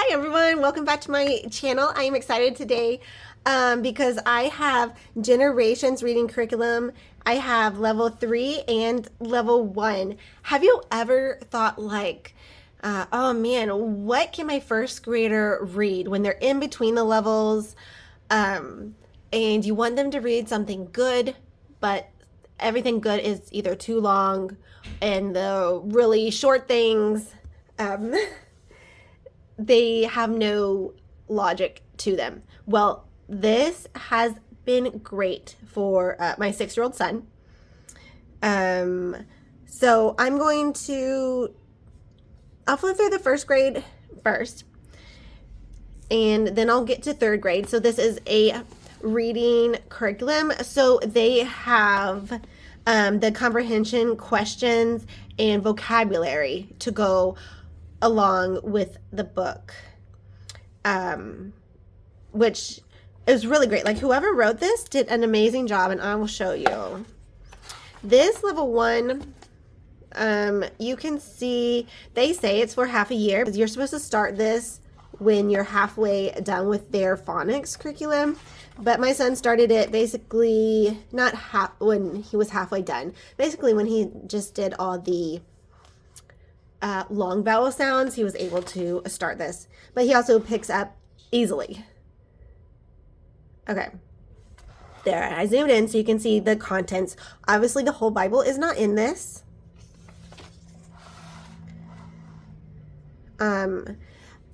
Hi everyone, welcome back to my channel. I am excited today because I have generations reading curriculum. I have level 3 and level 1. Have you ever thought like, oh man, what can my first grader read when they're in between the levels? And you want them to read something good, but everything good is either too long and the really short things they have no logic to them. Well, this has been great for my 6-year-old son. So I'll flip through the first grade first, and then I'll get to third grade. So this is a reading curriculum. So they have the comprehension questions and vocabulary to go along with the book, which is really great. Like, whoever wrote this did an amazing job, and I will show you. This level 1, you can see they say it's for half a year. You're supposed to start this when you're halfway done with their phonics curriculum, but my son started it basically not when he was halfway done, basically when he just did all the long vowel sounds. He was able to start this, but he also picks up easily. Okay, there, I zoomed in so you can see the contents. Obviously the whole Bible is not in this.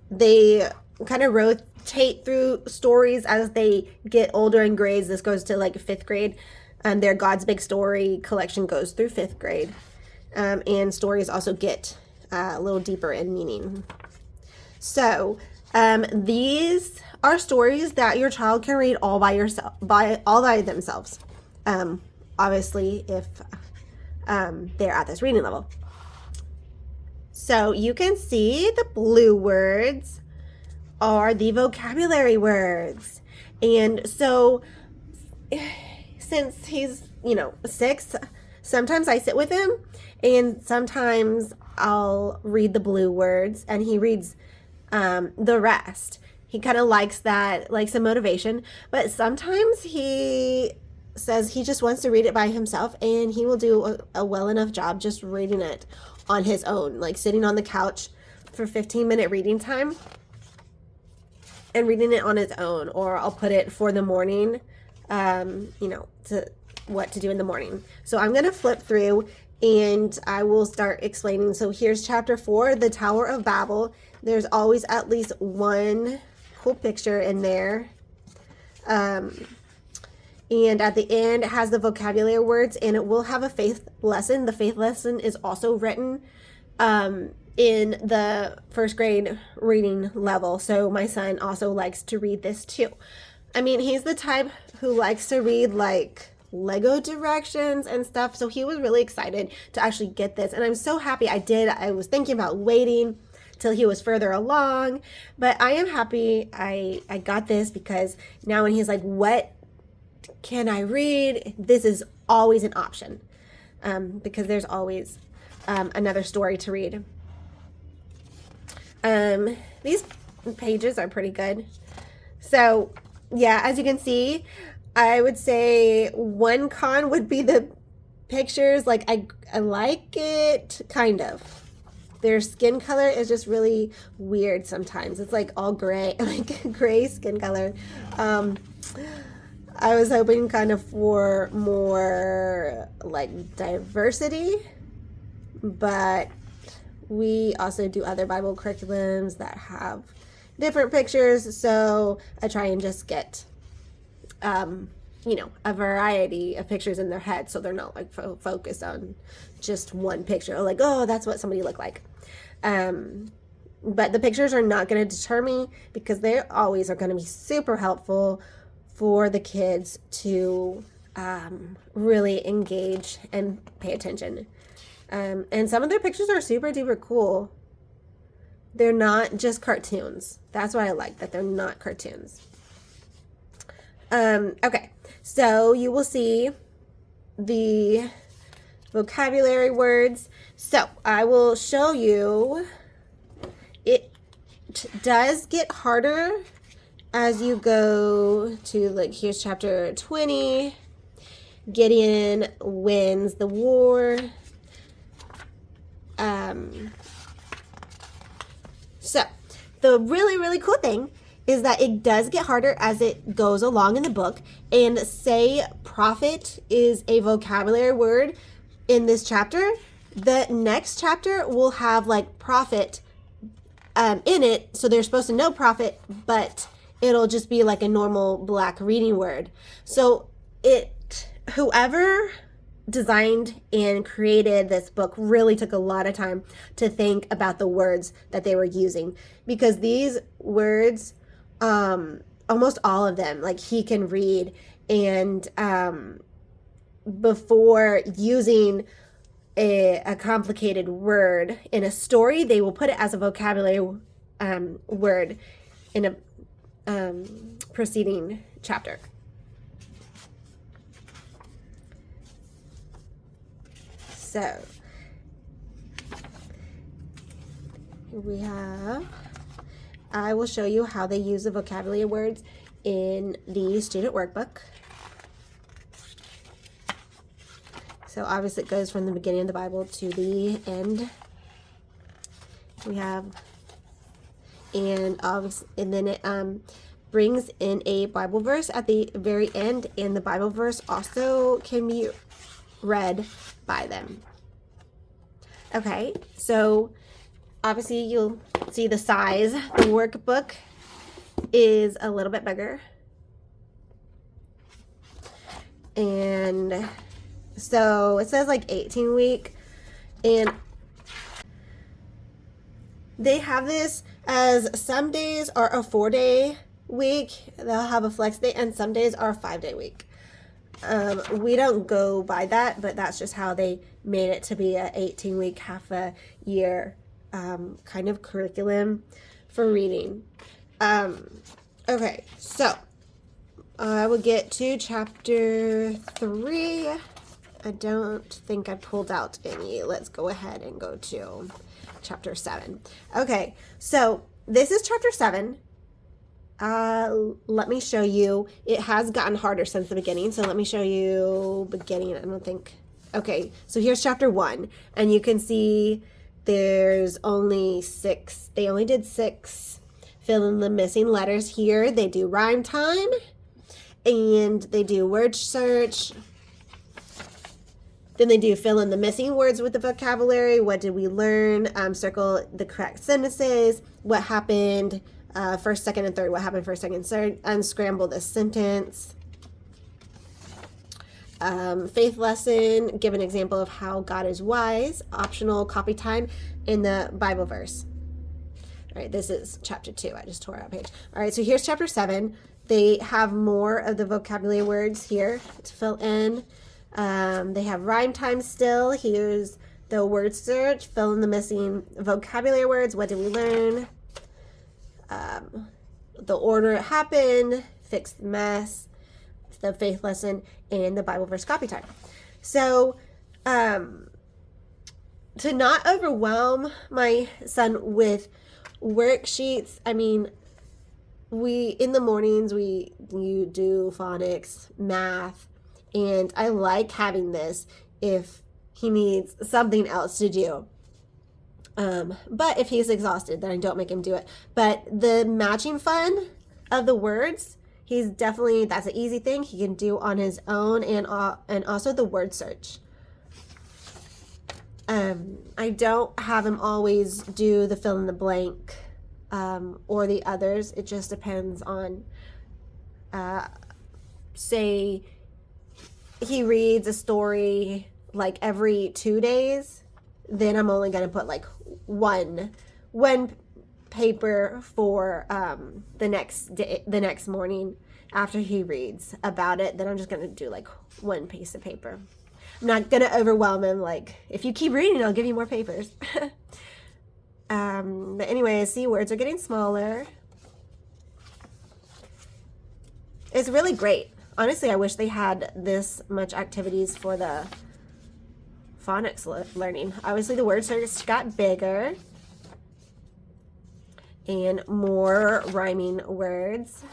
They kind of rotate through stories as they get older in grades. This goes to like 5th grade. Their God's Big Story collection goes through 5th grade. And stories also get a little deeper in meaning. So these are stories that your child can read all by themselves. Obviously, if they're at this reading level. So you can see the blue words are the vocabulary words. And so since he's, 6, sometimes I sit with him and sometimes I'll read the blue words and he reads the rest. He kind of likes that, like some motivation, but sometimes he says he just wants to read it by himself, and he will do a well enough job just reading it on his own, like sitting on the couch for 15-minute reading time and reading it on his own. Or I'll put it for the morning, to what to do in the morning. So I'm going to flip through and I will start explaining. So here's chapter 4, the Tower of Babel. There's always at least one cool picture in there. And at the end, it has the vocabulary words, and it will have a faith lesson. The faith lesson is also written in the 1st grade reading level. So my son also likes to read this too. I mean, he's the type who likes to read like Lego directions and stuff. So he was really excited to actually get this. And I'm so happy I did. I was thinking about waiting till he was further along, but I am happy I got this, because now when he's like, what can I read? This is always an option, because there's always another story to read. These pages are pretty good. So yeah, as you can see, I would say one con would be the pictures. Like I like it, kind of. Their skin color is just really weird sometimes. It's like all gray, like gray skin color. I was hoping kind of for more like diversity, but we also do other Bible curriculums that have different pictures. So I try and just get, a variety of pictures in their head, so they're not like focused on just one picture, like, oh, that's what somebody looked like. But the pictures are not going to deter me, because they always are going to be super helpful for the kids to really engage and pay attention. And some of their pictures are super duper cool. They're not just cartoons. That's what I like, that they're not cartoons. Okay, so you will see the vocabulary words. So I will show you it it does get harder as you go to, like, here's chapter 20. Gideon wins the war. So the really, really cool thing is that it does get harder as it goes along in the book. And say prophet is a vocabulary word in this chapter, the next chapter will have like prophet in it. So they're supposed to know prophet, but it'll just be like a normal black reading word. So whoever designed and created this book really took a lot of time to think about the words that they were using, because these words, almost all of them, like he can read, and before using a complicated word in a story, they will put it as a vocabulary word in a preceding chapter. So here we have, I will show you how they use the vocabulary words in the student workbook. So obviously it goes from the beginning of the Bible to the end. We have, and then it brings in a Bible verse at the very end, and the Bible verse also can be read by them. Okay, so obviously you'll see the size. The workbook is a little bit bigger. And so it says like 18-week, and they have this as some days are a 4-day week. They'll have a flex day, and some days are a 5-day week. We don't go by that, but that's just how they made it to be a 18-week, half a year kind of curriculum for reading. Okay, so I will get to chapter 3. I don't think I pulled out any. Let's go ahead and go to chapter 7. Okay, so this is chapter 7. Let me show you. It has gotten harder since the beginning, so let me show you beginning. I don't think. Okay, so here's chapter 1, and you can see there's only 6. They only did 6. Fill in the missing letters here. They do rhyme time, and they do word search. Then they do fill in the missing words with the vocabulary. What did we learn? Circle the correct sentences. What happened? First, second, and third. What happened first, second, third? Unscramble the sentence. Faith lesson. Give an example of how God is wise. Optional copy time in the Bible verse. All right, this is chapter 2. I just tore out a page. All right, so here's chapter 7. They have more of the vocabulary words here to fill in. They have rhyme time still. Here's the word search. Fill in the missing vocabulary words. What did we learn? The order it happened. Fix the mess. The faith lesson, and the Bible verse copy time. So, to not overwhelm my son with worksheets, I mean, in the mornings, you do phonics, math, and I like having this if he needs something else to do. But if he's exhausted, then I don't make him do it. But the matching fun of the words, that's an easy thing he can do on his own, and also the word search. I don't have him always do the fill in the blank or the others. It just depends on, say he reads a story like every 2 days, then I'm only going to put like one paper for the next morning after he reads about it. Then I'm just going to do like one piece of paper. I'm not going to overwhelm him. Like, if you keep reading, I'll give you more papers. But anyway, see, words are getting smaller. It's really great. Honestly, I wish they had this much activities for the phonics learning. Obviously, the word search got bigger. and more rhyming words.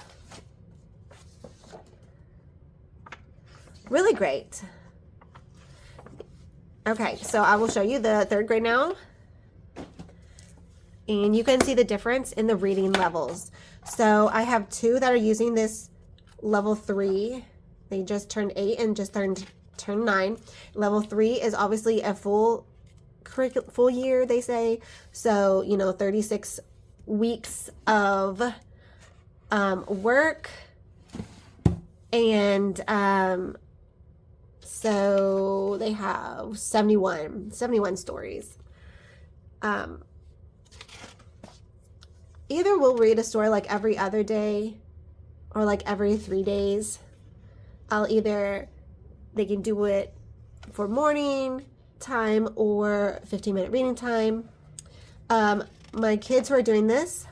Really great. Okay, so I will show you the third grade now. And you can see the difference in the reading levels. So I have two that are using this level 3. They just turned 8 and just turned 9. Level 3 is obviously a full year, they say. So, 36 weeks of work. And so they have 71 stories. Either we'll read a story like every other day or like every 3 days. They can do it for morning time or 15-minute reading time. My kids who are doing this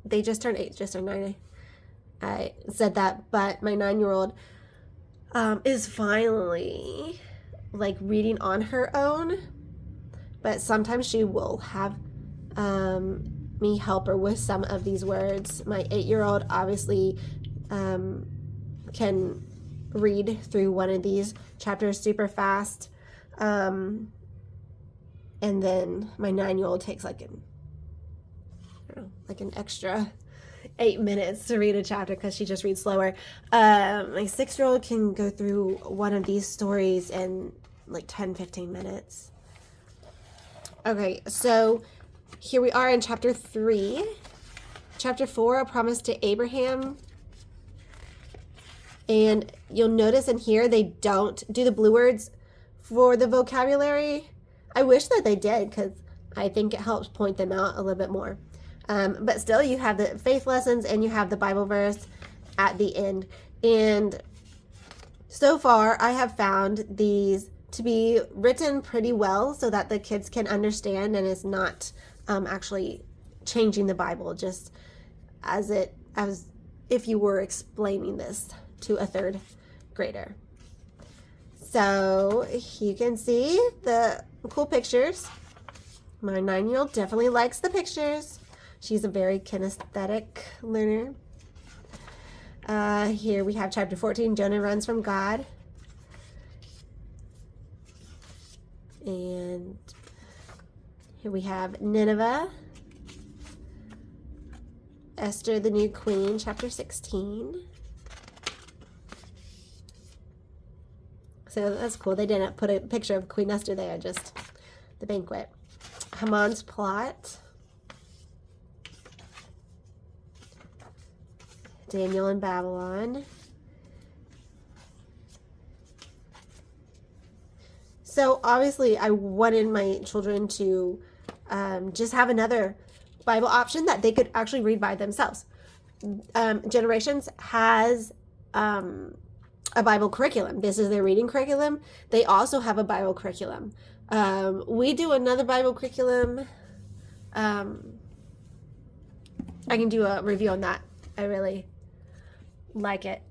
they just turned 8, just turned 9. I said that, but my 9-year-old is finally like reading on her own, but sometimes she will have me help her with some of these words. My 8-year-old obviously can read through one of these chapters super fast, and then my 9-year-old takes like an extra 8 minutes to read a chapter because she just reads slower. My 6-year-old can go through one of these stories in like 10-15 minutes. Okay, so here we are in chapter 3. Chapter 4, a promise to Abraham. And you'll notice in here they don't do the blue words for the vocabulary. I wish that they did because I think it helps point them out a little bit more. But still, you have the faith lessons and you have the Bible verse at the end. And so far, I have found these to be written pretty well so that the kids can understand, and it's not actually changing the Bible, just as if you were explaining this to a 3rd grader. So you can see the cool pictures. My 9-year-old definitely likes the pictures. She's a very kinesthetic learner. Here we have chapter 14, Jonah runs from God. And here we have Nineveh, Esther the new queen, chapter 16. So that's cool. They didn't put a picture of Queen Esther there, just the banquet. Haman's plot. Daniel in Babylon. So obviously I wanted my children to just have another Bible option that they could actually read by themselves. Generations has a Bible curriculum. This is their reading curriculum. They also have a Bible curriculum. We do another Bible curriculum. I can do a review on that. I really like it.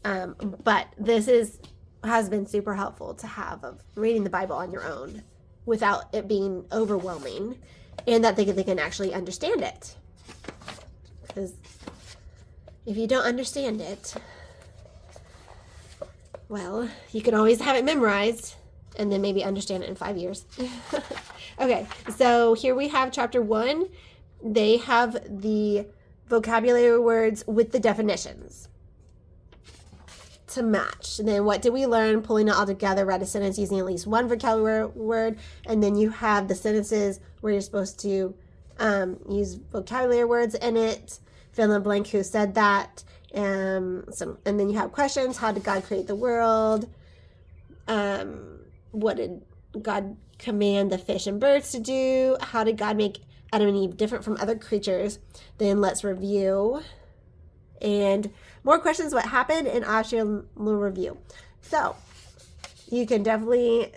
But this has been super helpful to have of reading the Bible on your own without it being overwhelming, and that they can actually understand it. Because if you don't understand it, well, you can always have it memorized and then maybe understand it in 5 years. Okay, so here we have chapter 1. They have the vocabulary words with the definitions to match. And then what did we learn? Pulling it all together, write a sentence using at least one vocabulary word. And then you have the sentences where you're supposed to use vocabulary words in it. Fill in the blank, who said that. And then you have questions. How did God create the world? What did God command the fish and birds to do? How did God make Adam and Eve different from other creatures? Then let's review. And more questions, what happened, and optional review. So you can definitely,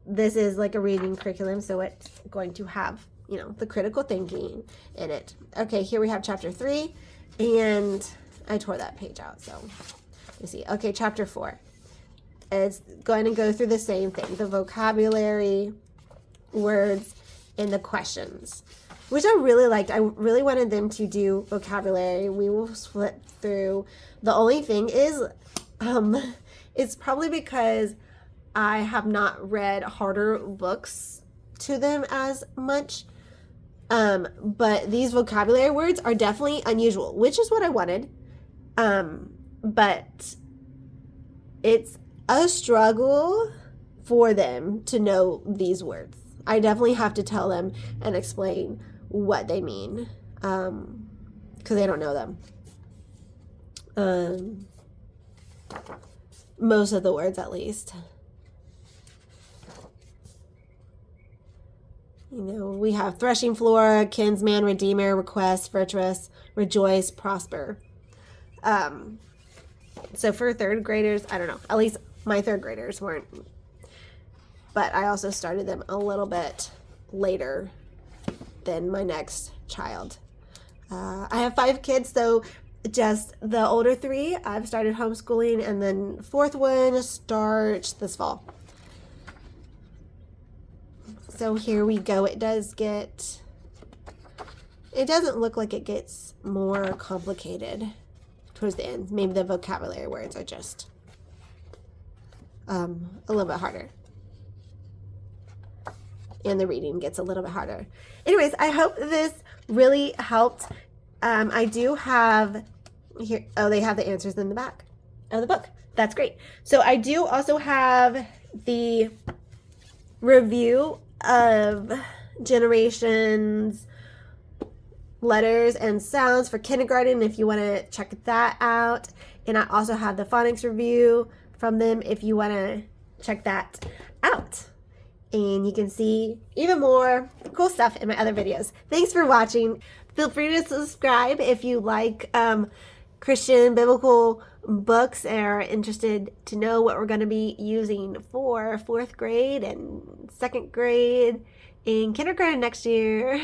this is like a reading curriculum, so it's going to have, the critical thinking in it. Okay, here we have chapter 3, and I tore that page out, so you see. Okay, chapter 4. It's going to go through the same thing, the vocabulary, words, in the questions, which I really liked. I really wanted them to do vocabulary. We will flip through. The only thing is, it's probably because I have not read harder books to them as much. But these vocabulary words are definitely unusual, which is what I wanted. But it's a struggle for them to know these words. I definitely have to tell them and explain what they mean, because they don't know them. Most of the words, at least. You know, we have threshing floor, kinsman, redeemer, request, virtuous, rejoice, prosper. So for third graders, I don't know. At least my third graders weren't. But I also started them a little bit later than my next child. I have 5 kids, so just the older 3, I've started homeschooling, and then 4th one starts this fall. So here we go. It doesn't look like it gets more complicated towards the end. Maybe the vocabulary words are just a little bit harder. And the reading gets a little bit harder. Anyways, I hope this really helped. I do have here, they have the answers in the back of the book. That's great. So I do also have the review of generations, letters, and sounds for kindergarten if you want to check that out. And I also have the phonics review from them if you want to check that out. And you can see even more cool stuff in my other videos. Thanks for watching. Feel free to subscribe if you like Christian biblical books and are interested to know what we're going to be using for 4th grade and 2nd grade and kindergarten next year.